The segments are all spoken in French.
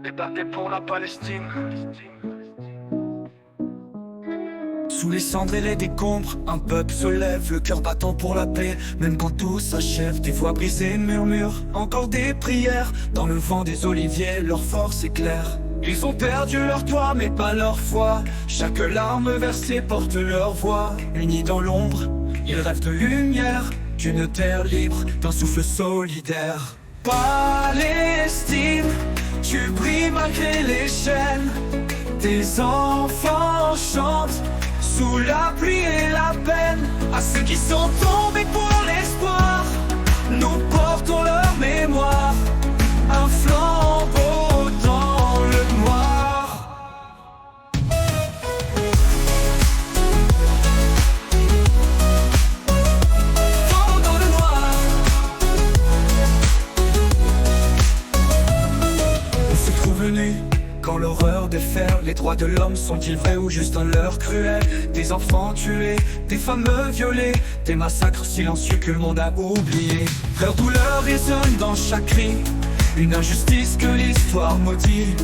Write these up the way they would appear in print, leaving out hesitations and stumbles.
et battez pour la Palestine. Sous les cendres et les décombres, un peuple se lève, le cœur battant pour la paix. Même quand tout s'achève, des voix brisées murmurent encore des prières. Dans le vent des oliviers, leur force éclaire. Ils ont perdu leur toit mais pas leur foi. Chaque larme versée porte leur voix. Unis dans l'ombre, ils rêvent de lumière, d'une terre libre, d'un souffle solidaire. Palestine, tu brilles malgré les chaînes. Tes enfants chantent sous la pluie et la peine. À ceux qui sont tombés pour l'espoir, nous portons leur mémoire. Un flambeau dans le noir. Flambeau dans le noir. On se trouve nus quand l'horreur déferle. Les droits de l'homme sont-ils vrais ou juste un leurre cruel? Des enfants tués, des femmes violées, des massacres silencieux que le monde a oubliés. Leur douleur résonne dans chaque cri, une injustice que l'histoire maudit.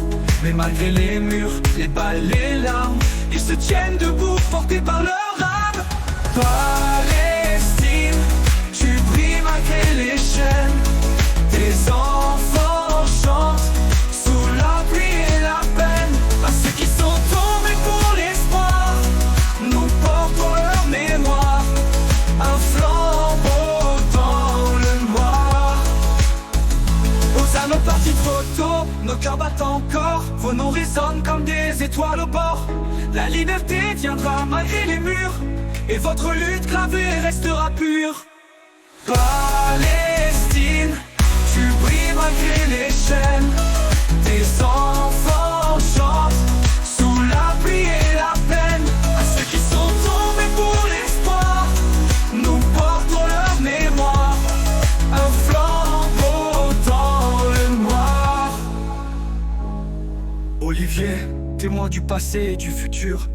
Mais malgré les murs, les balles, les larmes, ils se tiennent debout, portés par leur âme. Palestine, tu brilles malgré les chaînes. Tes enfants chantent sous la pluie et la peine. À ceux qui sont tombés pour l'espoir, nous portons leur mémoire. Un flambeau dans le noir. Aux âmes parties trop tôt, nos cœurs battent encore. Vos noms résonnent comme des étoiles au bord. La liberté viendra malgré les murs, et votre lutte gravée restera pure. Palestine, tu brilles malgré les chaînes. Tes enfants chantent sous la pluie et la peine. À ceux qui sont tombés pour l'espoir, nous portons leur mémoire. Un flambeau dans le noir. Olivier, témoin du passé et du futur,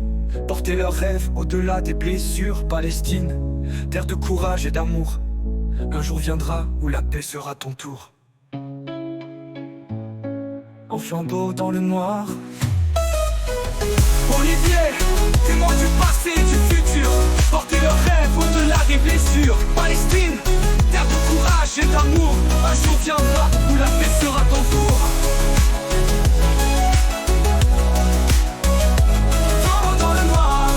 portez leurs rêves au-delà des blessures. Palestine, terre de courage et d'amour, un jour viendra où la paix sera ton tour. Au flambeau dans le noir. Olivier, témoin du passé et du futur, portez leurs rêves au-delà des blessures. Palestine, terre de courage et d'amour, un jour viendra où la paix sera ton tour. Flambeau dans le noir.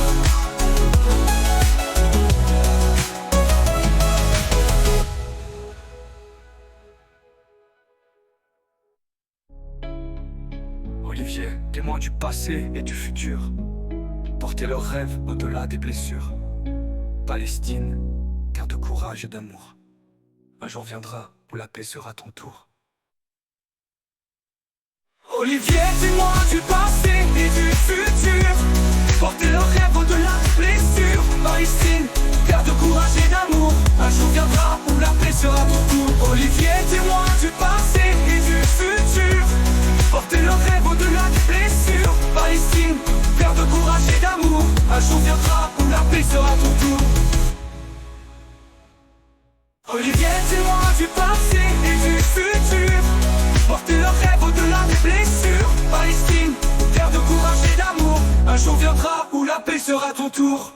Olivier, témoin du passé et du futur, portez leurs rêves au-delà des blessures. Palestine, terre de courage et d'amour, un jour viendra où la paix sera ton tour. Olivier, témoin du passé et du futur, portez leurs rêves au-delà des blessures. Palestine, terre de courage et d'amour, un jour viendra où la paix sera ton tour. Olivier, témoin du passé et du futur, portez leurs rêves au-delà des blessures. Palestine, terre de courage et d'amour, un jour viendra où la paix sera ton tour. Olivier, témoin du passé et du futur, portez leurs rêves au-delà des blessures. Palestine, terre de courage et d'amour, un jour viendra où la paix sera ton tour.